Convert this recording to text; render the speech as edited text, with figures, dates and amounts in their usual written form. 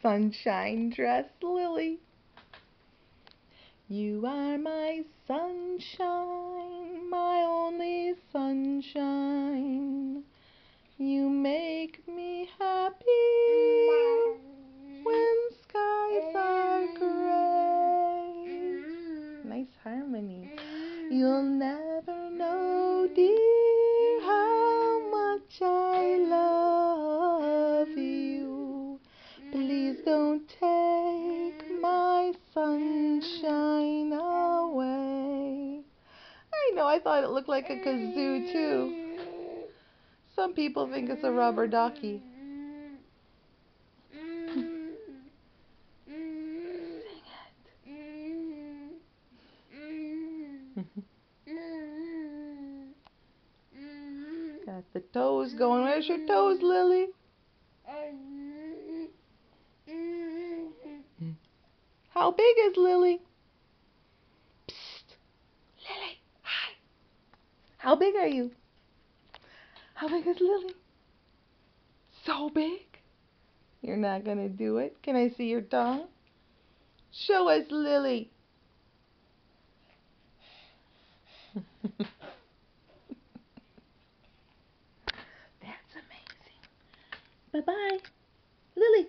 sunshine dress, Lily. You are my sunshine, my only sunshine. You make me happy when skies are gray. Nice harmony. You'll never know, dear, how much I love you. Please don't take my sunshine away. I know, I thought it looked like a kazoo too. Some people think it's a rubber ducky. Got the toes going. Where's your toes, Lily? How big is Lily? Psst. Lily, hi. How big are you? How big is Lily? So big? You're not going to do it? Can I see your tongue? Show us, Lily. That's amazing. Bye-bye. Lily.